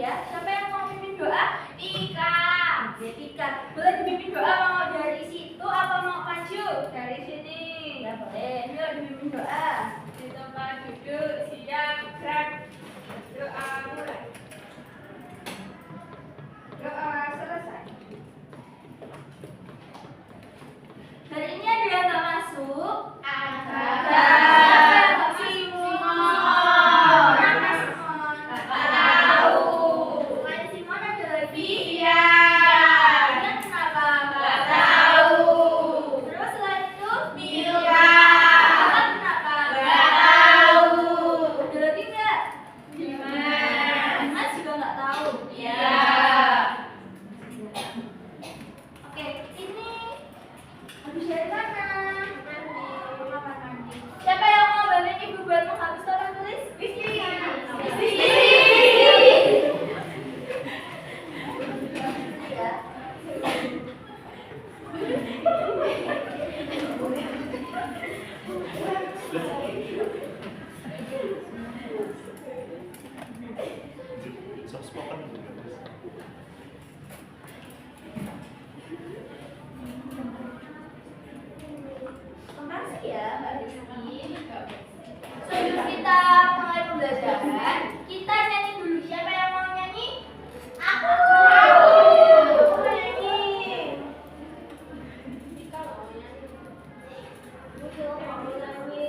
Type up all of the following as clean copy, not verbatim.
ya. Siapa yang mau pimpin doa? Tika. Oke, Tika. Boleh dipimpin doa mau dari situ apa mau maju? Dari sini. Ya boleh. Yuk dipimpin doa. Di tempat duduk, siap, gerak. Doa mulai. Doa selesai. Hari ini ada yang nggak masuk? Ada. Siapa yang mau bantuin ibu buat menghapus papan tulis? Rizky. Makasih ya Mbak Rizky. Sebelum kita mulai pembelajaran, kita nyanyi dulu. Siapa yang mau nyanyi? Aku. Aku nyanyi. Tika mau nyanyi. Aku mau nyanyi.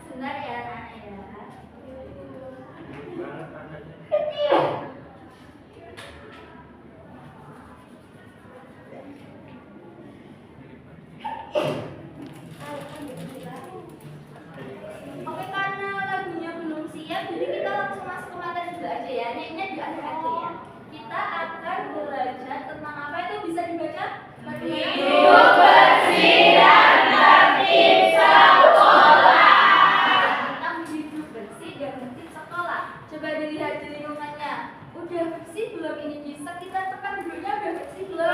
Sebentar ya, Nana ya. Oke, karena lagunya belum siap, jadi kita langsung masuk ke materi dulu aja ya. Nyanyinya di akhir aja ya. Kita akan belajar tentang apa itu bisa dibaca? Hidup bersih dan tertib sekolah. Tentang hidup bersih dan tertib sekolah. Coba dilihat di lingkungannya. Udah bersih belum ini bisa? Kita tempat duduknya udah bersih belum?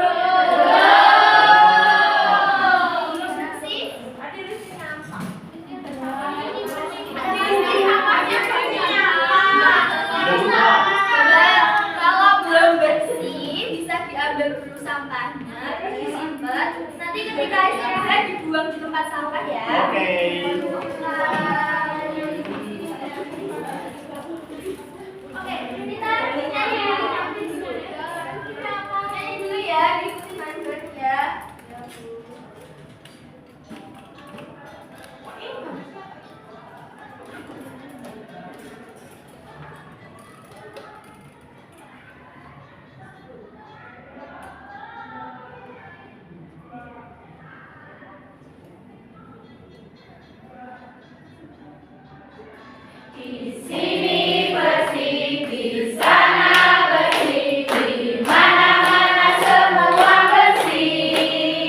Sampahnya terus disimpan, nanti ketika istirahat dibuang di tempat sampah ya. Oke. Oke, kita nyanyi dulu ya, diikuti manfaat ya. Di sini bersih, di sana bersih, di mana-mana semua bersih.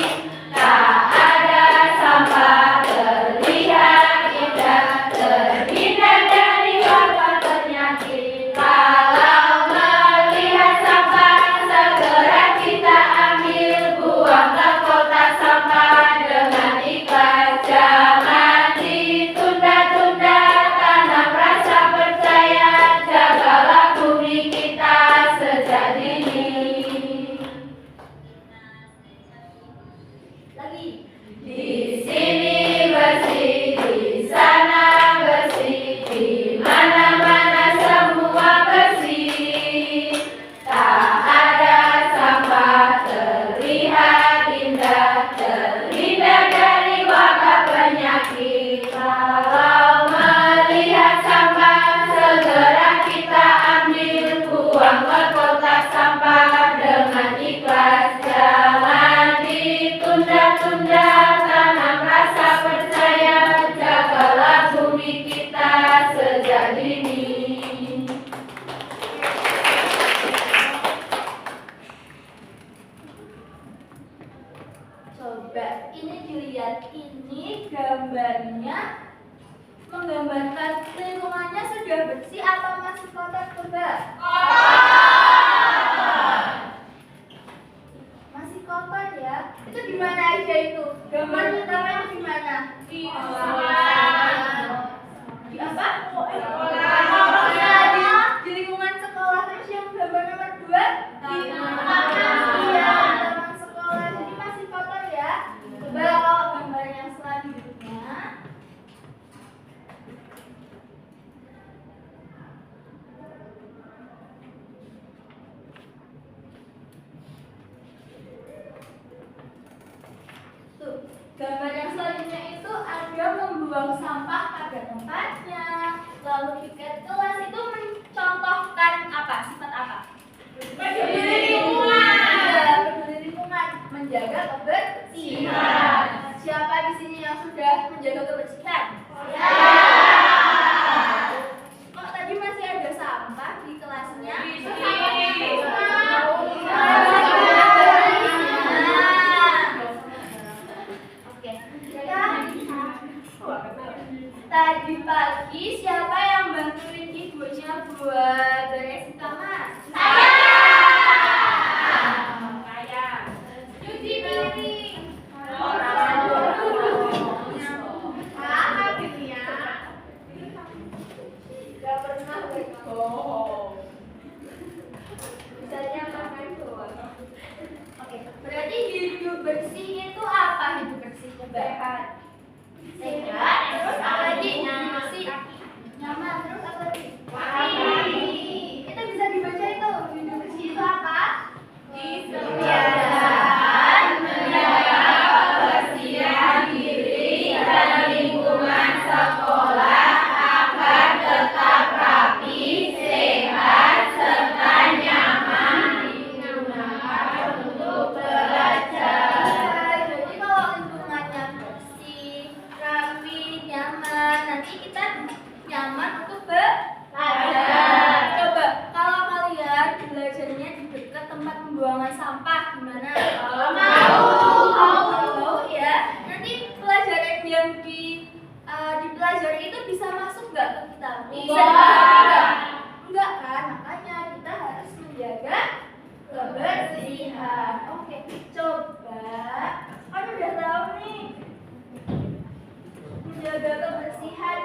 Tak ada sampah terlihat indah, terhindar dari wabah penyakit. Kalau melihat sampah, segera kita ambil, buang ke kotak sampah dengan ikhlas. Jangan ditunda-tunda. Di sini bersih, di sana bersih, di mana-mana semua bersih. Tak ada sampah terlihat indah, terhindar dari wabah. Coba ini dilihat, ini gambarnya menggambarkan lingkungannya sudah bersih atau masih kotor, coba? Masih kotor ya? Itu di mana aja itu? Gambar utamanya di mana? Di apa? Ya, di lingkungan sekolah. Terus yang gambar nomor 2 di taman sekolah. Jadi masih kotor ya. Coba kalau gambar yang selanjutnya. Tuh, gambar yang selanjutnya itu ada membuang sampah pada tempatnya. Lalu tiket kelas itu mencontohkan apa? Sifat apa? Peduli lingkungan. Ya, peduli lingkungan, menjaga kebersihan. Siapa di sini yang sudah menjaga kebersihan? Ya. Kok tadi masih ada sampah di kelasnya? Tadi pagi siapa yang bantuin ibunya buat beresin kamar? Saya. Cuci piring. Gak pernah berbohong. Misalnya makan doang. Oke, berarti hidup bersih itu apa? Hidup bersih sehat. Sehat, terus apa lagi? Bersih, nyaman, terus apa lagi? Rapi. Itu bisa dibaca itu. Hidup bersih itu apa? Kebiasaan menjaga kebersihan diri dan lingkungan sekolah agar tetap rapi, sehat, serta nyaman digunakan untuk belajar. Jadi kalau lingkungannya bersih, rapi, nyaman, nanti kita nyaman untuk belajar. Coba kalau kalian belajarnya di dekat tempat pembuangan sampah gimana? Mau ya. Nanti pelajaran yang dipelajari itu bisa masuk nggak ke kita? Bisa. Enggak kan? Makanya kita harus menjaga kebersihan. Oke, coba kan udah tahu nih menjaga kebersihan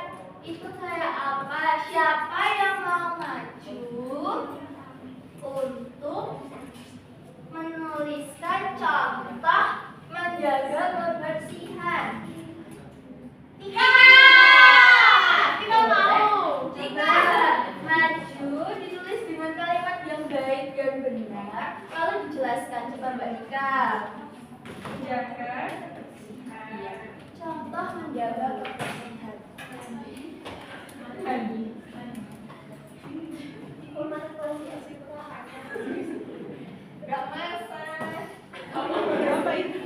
itu kayak apa? Siapa yang mau maju untuk menuliskan contoh menjaga kebersihan? Kita mau. Jika maju ditulis dengan kalimat yang baik dan benar, lalu dijelaskan. Coba Mbak Nika. Menjaga kebersihan. Contoh menjaga kebersihan. Gak masak. Berapa itu?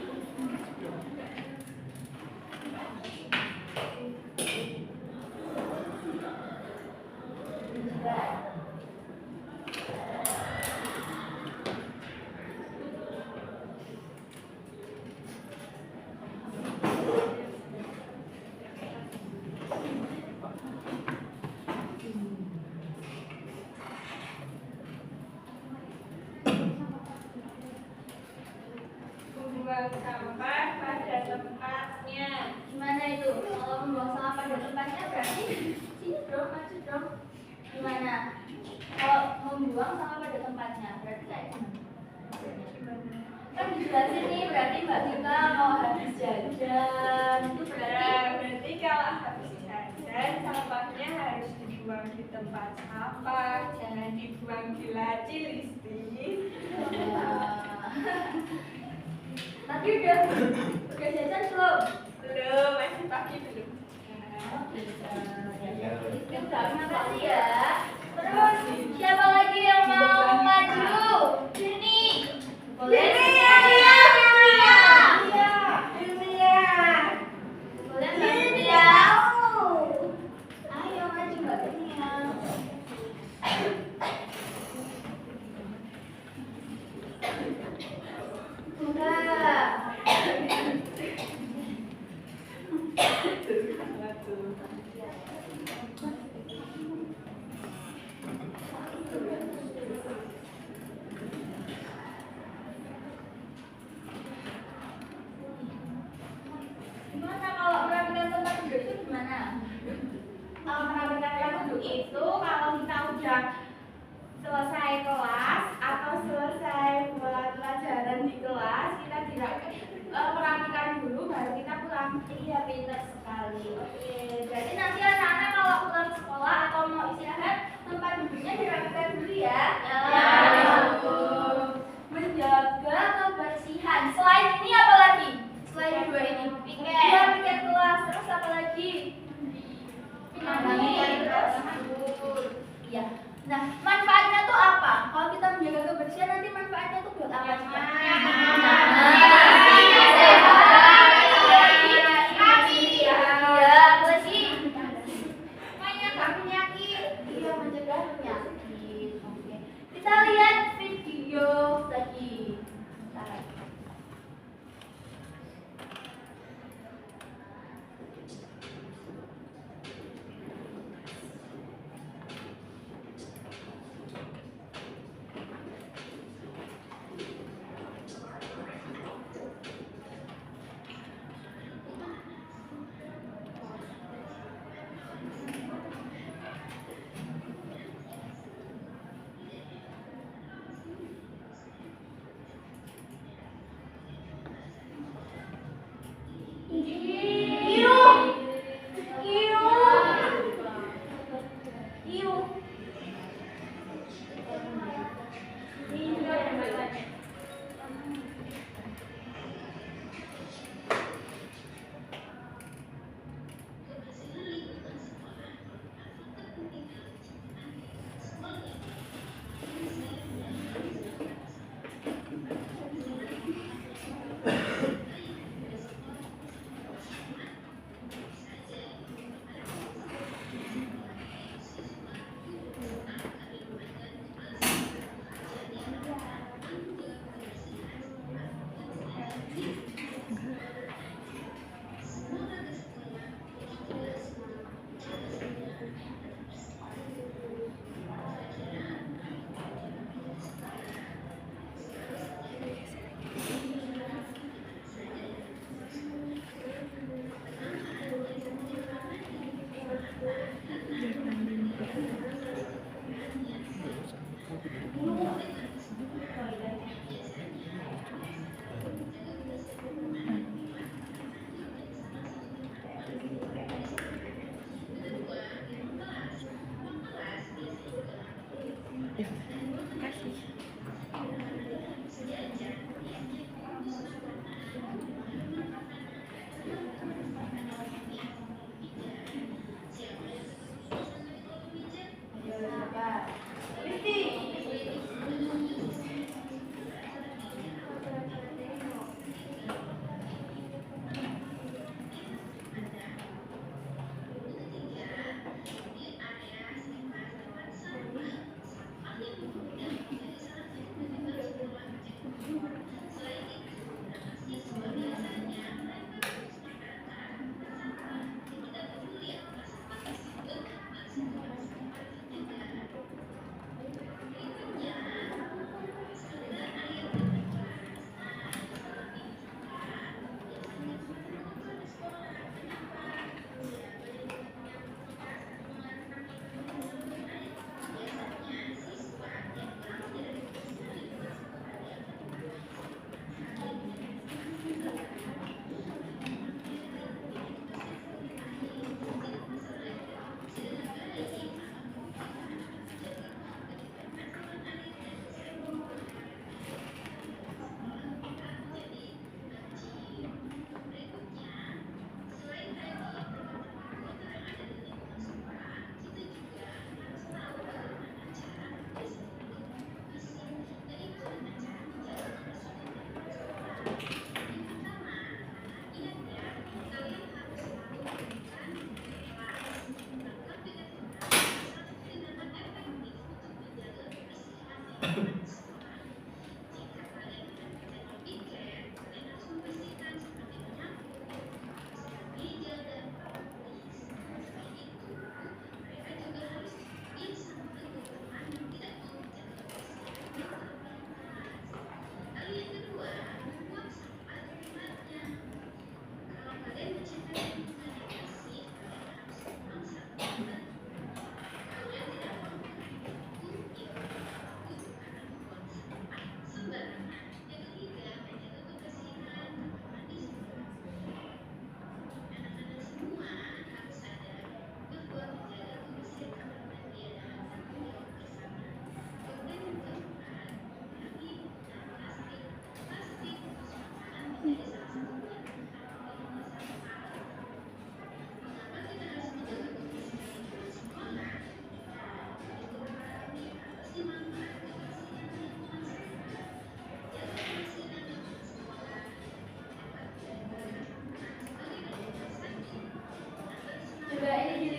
Membuang sampah pada tempatnya. Gimana itu? Kalau membuang sampah pada tempatnya berarti sini dong, maju dong. Gimana? Kalau membuang sampah pada tempatnya berarti kayak gimana? Kan dijelasin nih, berarti Mbak Tika mau habis jajan itu Berarti kalau habis jajan sampahnya harus dibuang di tempat sampah, jangan dibuang di laci, Listi. Tapi udah jajan belum? Belum, masih pagi belum. Terima kasih ya. Terus siapa lagi yang mau maju? Sini. Boleh? Boleh Mbak Tia? Ayo maju Mbak Tia. Enggak. gimana? Merapikan wudhu itu kalau kita udah selesai kelas atau selesai buat pelajaran di kelas, kita tidak merapikan dulu baru kita pulang. Iya, pintar sekali. Oke, jadi nanti anak-anak kalau pulang sekolah atau mau istirahat, tempat duduknya dirapikan dulu ya. Ya. Menjaga kebersihan. Selain ini apa lagi? Selain dua ini, piket kelas. Terus apa lagi? Terus. Iya. Nah, manfaatnya tuh apa? Kalau kita menjaga kebersihan nanti manfaatnya tuh buat apa? Kita lihat video lagi.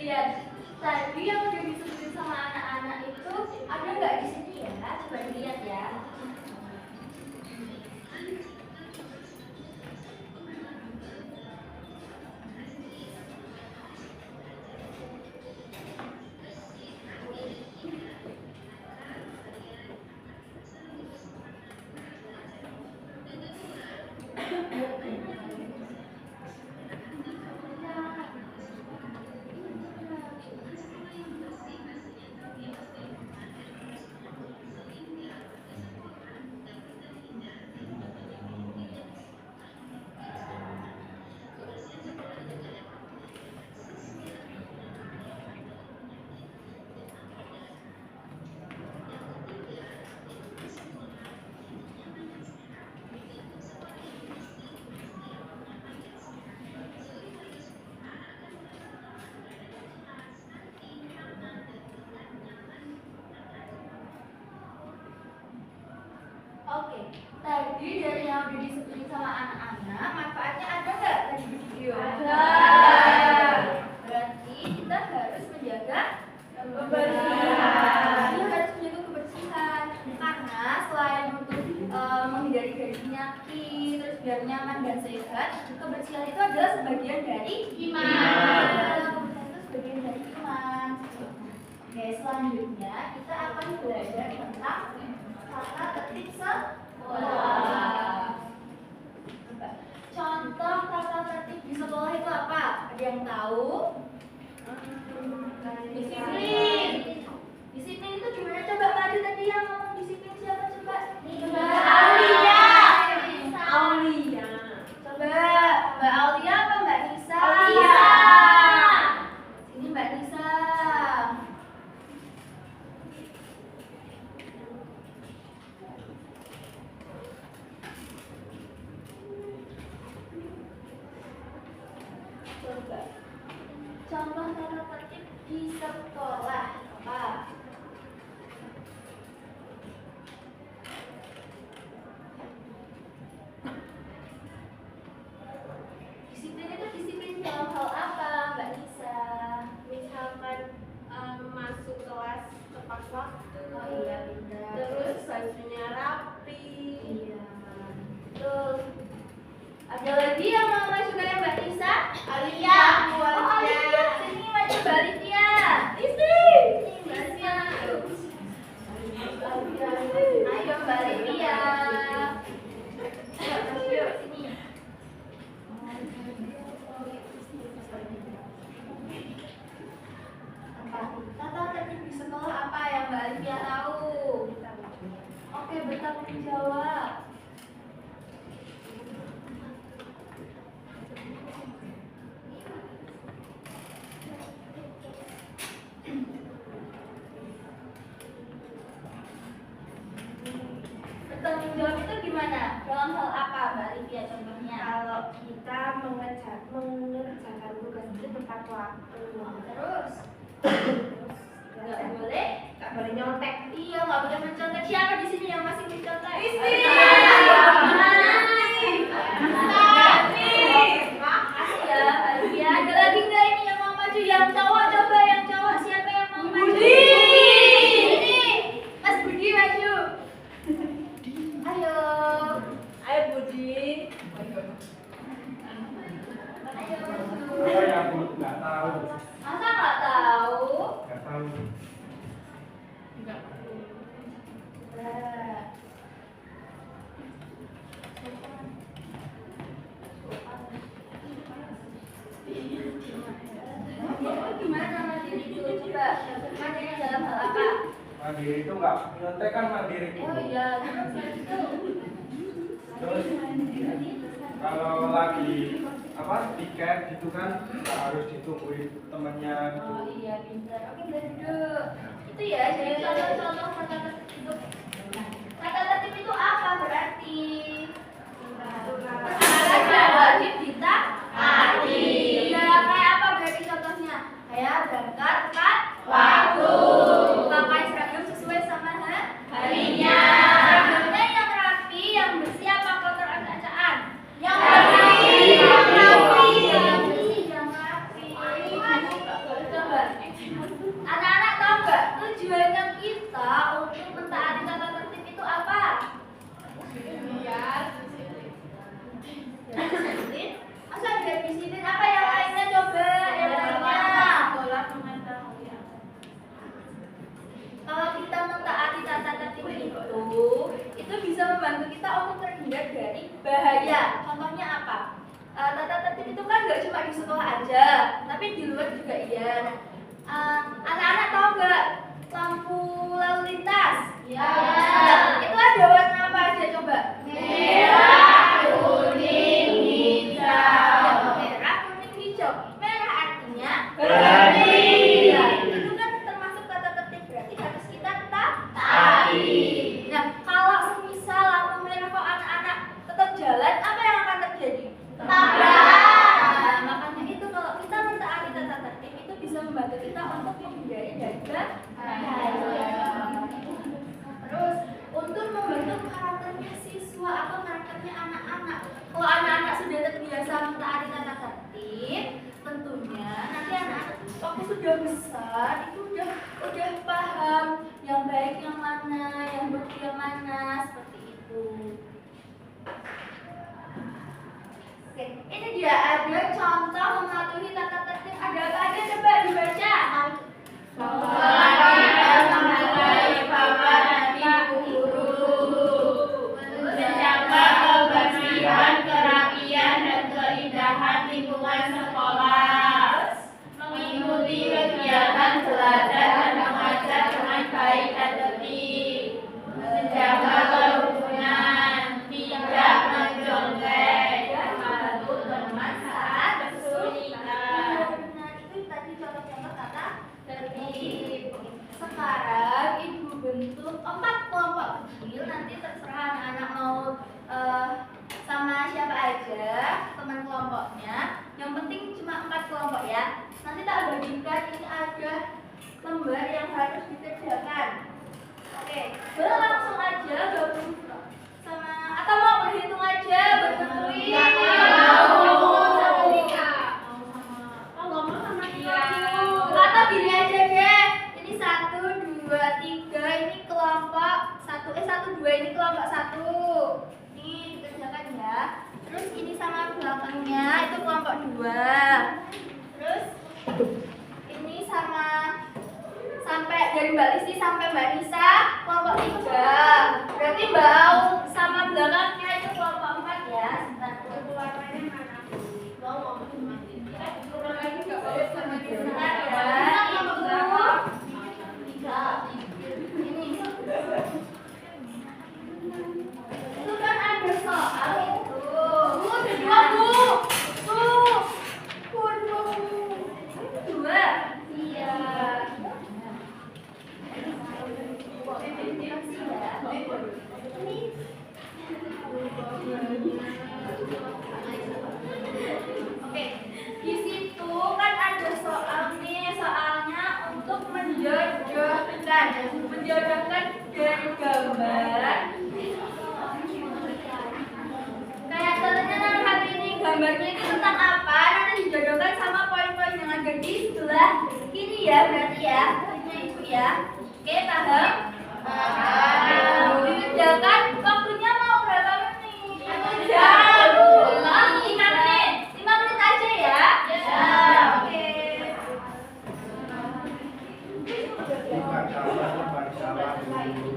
Lihat tadi yang udah disebutin sama anak-anak itu ada nggak di sini ya? Coba dilihat ya. Oke, tadi dari yang udah disebutin sama anak-anak, manfaatnya ada nggak tadi di video? Ada. Berarti kita harus menjaga kebersihan. Kita harus menjaga kebersihan karena selain untuk menghindari dari penyakit, terus biar nyaman dan sehat, kebersihan itu adalah sebagian dari Iman. Itu sebagian dari iman. Oke, selanjutnya kita akan belajar tentang tata tertib sekolah. Contoh tata tertib di sekolah itu apa? Ada yang tahu? Disiplin. Disiplin itu gimana? Coba tadi yang ngomong disiplin siapa coba? Aulia. Aulia. Coba Mbak Aulia apa Mbak Nisa? Aulia. Ini Mbak Nisa. Coba contoh tata tertib di sekolah apa? Disiplin itu disiplin dalam hal apa, Mbak Nisa? Misalkan masuk kelas tepat waktu. Oh iya, pintar. Terus bajunya rapi. Iya, betul. Ada lagi yang mau maju kayak Mbak Nisa? Alia. Oh, Alia. Sini maju Mbak Lydia. Isi. Mbak Lydia. Ayo Mbak Lydia. Ayo, sini. Tata tertib di sekolah apa yang Mbak Lydia tahu? Oke, bertanggung jawab. Bertanggung jawab itu gimana? Dalam hal apa, Mbak Lydia contohnya? Kalau kita mengerjakan tugas itu tepat waktu. Terus nggak boleh? Nggak boleh nyontek. Iya, nggak boleh mencontek. Siapa di sini yang masih mencontek? Isi. Makasih ya, Mbak Lydia. Ada lagi nggak ini yang mau maju? Yang cowok coba, yang cowok siapa yang mau maju? Budi. Ini, Mas Budi maju. Ayo. Ayo Budi. Ayo maju. Apa yang aku nggak tahu? Masa nggak tahu? Nggak tahu. Nah. Gimana mandiri itu? Coba mandiri dalam hal apa? Mandiri itu nggak nyontek kan mandiri itu. Oh iya, gitu. Terus kalau lagi apa tiket gitu kan harus ditungguin temennya gitu. Oh iya, pintar. Oke, boleh duduk. Itu ya, jadi contoh-contoh tata tertib itu. Tata tertib itu apa berarti? Peraturan wajib ditaati. Ya, kayak apa berarti contohnya? Kayak berangkat tepat waktu, pakai seragam sesuai sama harinya. Seragamnya yang rapi, yang bersih apa kotor acak-acakan? Yang bersih, yang rapi, yang bersih, yang rapi. Coba tata tertib itu kan nggak cuma di sekolah aja, tapi di luar juga iya. Anak-anak tahu nggak lampu lalu lintas? Ya. Itu ada warna apa aja coba? Merah, kuning, hijau. Merah, kuning, hijau. Merah artinya Berhenti. Ya, itu kan termasuk tata tertib, berarti harus kita Taati. Nah, kalau semisal lampu merah kok anak-anak tetap jalan, apa yang akan terjadi? Tabrakan. Nah, makanya itu kalau kita mentaati tata tertib itu bisa membantu kita untuk menghindari dari bahaya. Terus untuk membentuk karakternya siswa atau karakternya anak-anak. Kalau anak-anak sudah terbiasa mentaati tata tertib, tentunya nanti anak-anak waktu sudah besar itu udah paham yang baik yang mana, yang buruk yang mana, seperti itu. Oke, ini dia ada contoh mematuhi tata tertib. Ada apa aja coba dibaca? Menghormati papan dan ibu guru, menjaga kebersihan, kerapian, dan keindahan lingkungan sekolah, mengikuti kegiatan belajar dan mengajar dengan baik dan tertib, menjaga kerukunan, tidak mencontek, membantu teman saat kesulitan. Nah, itu tadi contoh-contoh kata tertib. Sekarang ibu bentuk 4 kelompok kecil. Nanti terserah anak-anak mau sama siapa aja teman kelompoknya. Yang penting cuma 4 kelompok ya. Nanti tak bagikan, ini ada lembar yang harus dikerjakan. Oke, boleh langsung aja gabung sama atau mau berhitung aja bertulis. Atau gini aja deh, ini 1, 2, 3, ini kelompok 1, 2 ini kelompok 1. Ini dikerjakan ya. Terus ini sama belakangnya itu kelompok 2. Terus ini sama sampai dari Mbak Listi sampai Mbak Nisa kelompok 3. Berarti Mbak Au sama belakangnya itu kelompok 4 ya. Sebentar. Warnanya mana? Sebentar ya. Itu kan ada soal itu. Dua Bu. Tuh. Dua. Iya. Oke, di situ kan ada soal nih, soalnya untuk menjodohkan dari gambar. Kayak contohnya hari ini gambarnya itu tentang apa? Nanti dijodohkan sama poin-poin yang ada di sebelah kiri ya, berarti ya, ini ibu ya. Oke, paham? Dikerjakan waktunya mau berapa menit? 1 jam. 5 menit. 5 menit aja ya. Oke. Bukan salah dulu.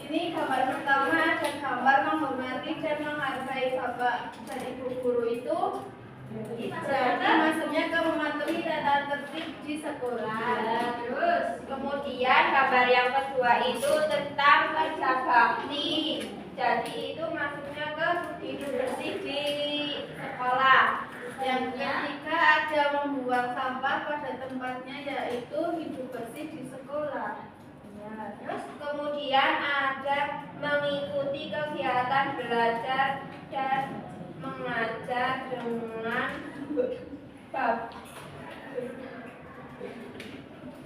sini gambar pertama ada gambar menghormati dan menghargai bapak dan ibu guru itu berarti maksudnya ke mematuhi tata tertib di sekolah. Terus kemudian gambar yang kedua itu tentang kerja bakti. Jadi itu maksudnya ke hidup bersih di sekolah. Yang ketiga ada membuang sampah pada tempatnya yaitu hidup bersih di sekolah. Terus kemudian ada mengikuti kegiatan belajar dan mengajar dengan bab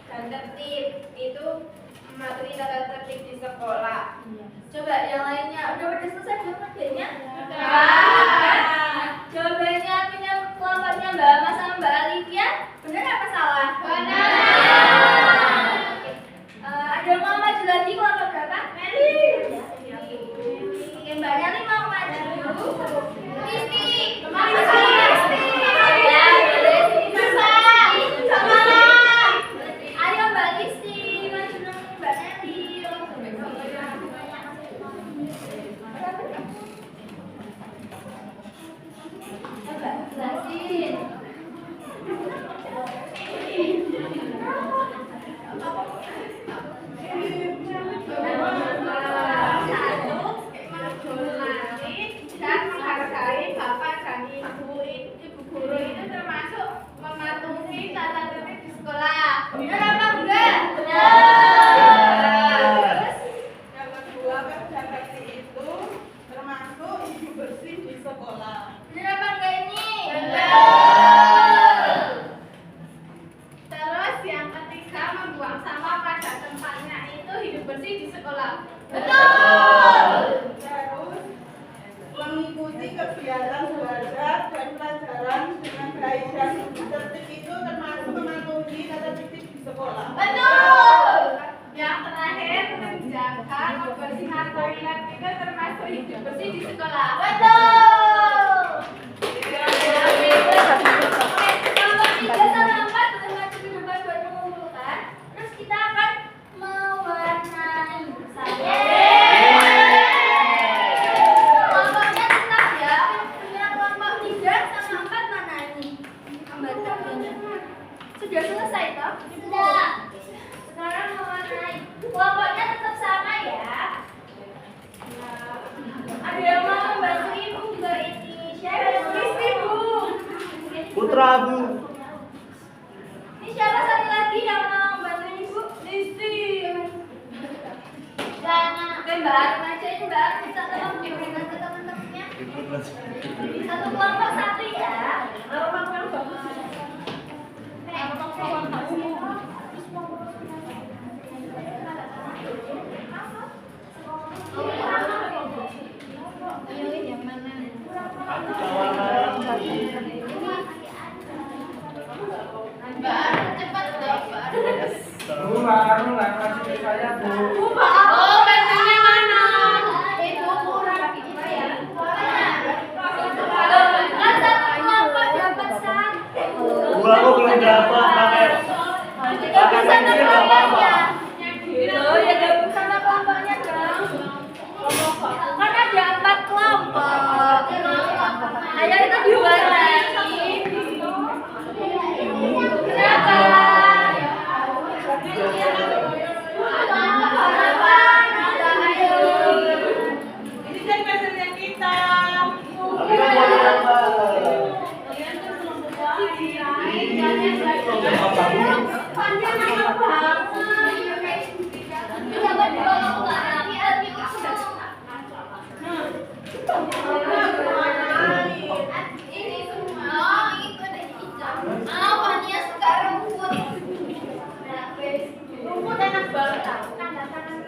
dan tertib, itu mematuhi tata tertib di sekolah. Coba yang lainnya udah pada selesai belum kerjanya? Jawabannya punya kelompoknya Mbak Mas sama Mbak Alivia, benar apa salah? Benar. Ada yang mau maju lagi kelompok berapa? Meli. Mbak Neli mau maju. Listi. Ya, boleh sini sama. Ayo Mbak Listi, maju dong Mbak Neli. Coba jelasin. Dan menghargai bapak dan ibu guru itu termasuk mematuhi tata tertib di sekolah. Benar apa enggak? Terus Yang kedua, kerja bakti itu termasuk hidup bersih di sekolah. Benar apa enggak ini? Terus yang ketiga membuang sampah pada tempatnya itu hidup bersih di sekolah. Betul. Terus mengikuti kegiatan belajar dan pelajaran dengan baik dan tertib itu termasuk mematuhi tata tertib di sekolah. Betul. Yang terakhir menjaga kebersihan toilet itu termasuk hidup bersih di sekolah. Betul. Kelompok 3 sama 4 boleh maju ke depan buat mengumpulkan. Terus kita akan mewarnai bersama. Kelompoknya tetap ya. Punya kelompok 3 sama 4 mana ini? Gambarnya. Sudah selesai toh? Sudah. Sekarang mewarnai. Kelompoknya tetap sama ya. Ada yang mau membantu ibu juga ini. Siapa yang tulis ibu? Putra Bu. Ini siapa satu lagi yang mau membantu ibu? Listi. Jangan. Oke Mbak Arum aja ini Mbak Arum bisa tolong diberikan ke teman-temannya. Satu kelompok satu ya. Mbak Arum cepat dong, Mbak Arum. Bu, Mbak Arum nggak kasih ke saya, Bu. Oh, bentuknya mana? Itu kurang gitu ya. Kan satu kelompok dapat satu. Bu, aku belum dapat pakai Gabung sama kelompoknya. Loh, ya gabung sama kelompoknya dong. Kan ada 4 kelompok. Ayo kita diwarnai. Ini kan pasalnya kita. Tapi kan mau nambah. Ini semua itu ada hijau. Awalnya sekarang rumput. Rumput enak banget. Tanda tangan.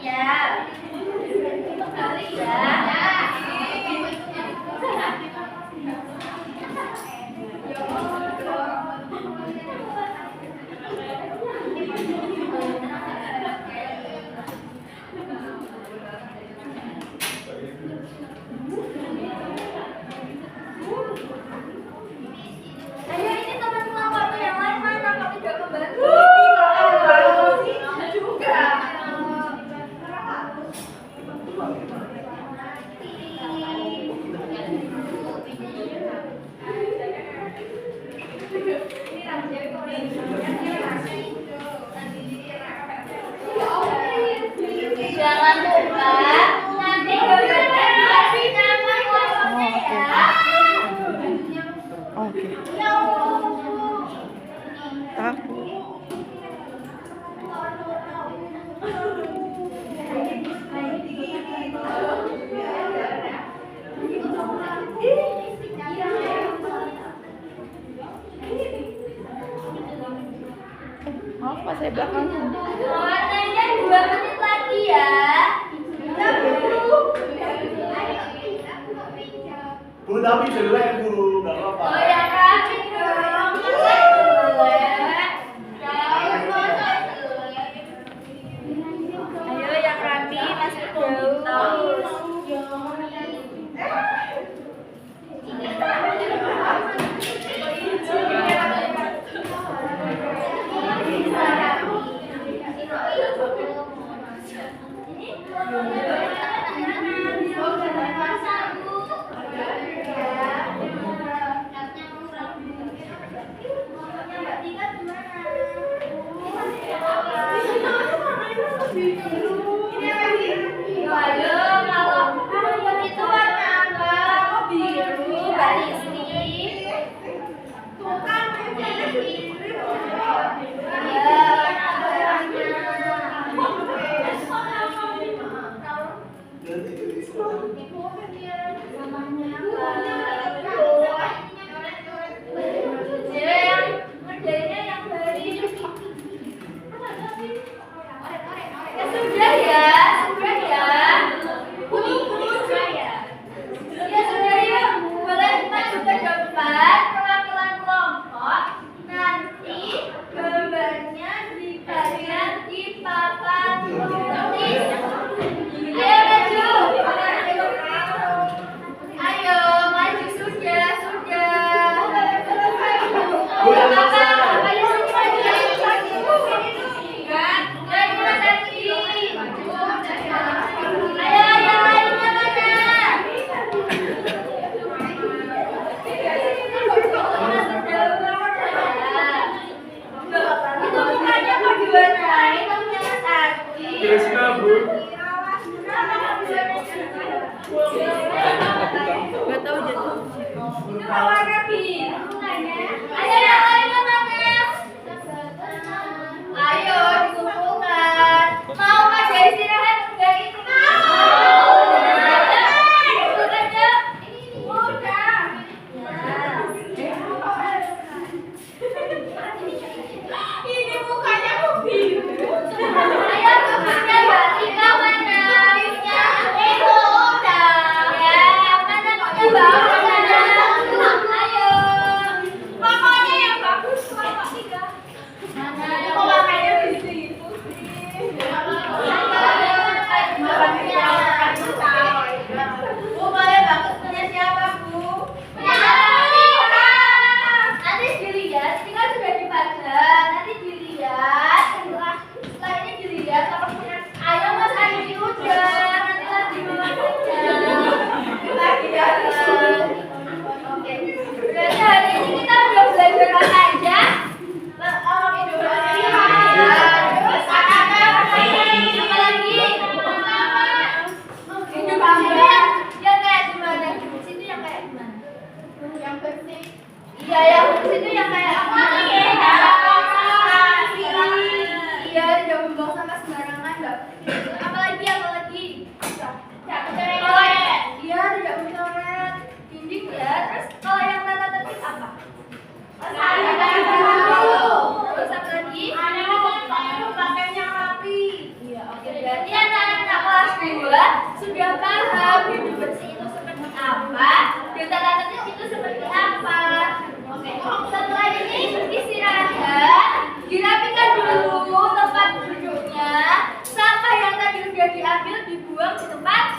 Ya. Kali ya. Pas saya belakang. Warnanya 2 menit lagi ya. Bu, tapi jelek Bu, nggak apa-apa. Oh ya rapi dong. Masa jelek? Ayo yang rapi masih jauh. Ayo, kalau itu warna apa? Oh, biru, Mbak Rizky. Sudah ya. Ya sudah yuk, boleh maju ke depan, pelan-pelan kelompok. Nanti gambarnya diberikan di papan tulis. Ayo maju. Ayo maju sudah. Udah selesai. Ayo yang lainnya mana? Itu bukannya mau diwarnain, namanya Mas Ardi. Krisna Bu. Gak tahu jatuh. Itu warna biru. Ayo yang lainnya mana? Ayo dikumpulkan. Mau pada istirahat enggak ini? Ini mukanya kok biru? Ayo bukunya Mbak Tika mana? Itu udah. Ya, mana bukunya Mbak mana? Ayo. Pokoknya yang bagus Mbak Tika. Mana? Kok warnanya di situ sih? Bu, boleh bagus punya siapa, Bu? Nanti dilihat, ini kan sudah dipajang. Nanti dilihat, setelah ini dilihat apa punya. Ayo Mas Andi udah, nanti lagi lagi datang. Oke. Berarti hari ini kita udah belajar apa aja? Terus apa lagi? Hidup yang kayak gimana? Situ yang kayak gimana? Yang bersih. Iya, yang situ yang kayak apa? Iya, tidak membuang sampah sembarangan, Mbak. Apalagi? Iya, tidak mencoret dinding ya. Terus kalau yang tata tertib apa? Terus apa lagi? Pakainya rapi. Iya, oke. Berarti anak-anak kelas 2 sudah paham hidup bersih itu seperti apa, dan tata tertib itu seperti apa. Oke. Setelah ini istirahat, dirapikan dulu tempat duduknya. Sampah yang tadi sudah diambil dibuang di tempat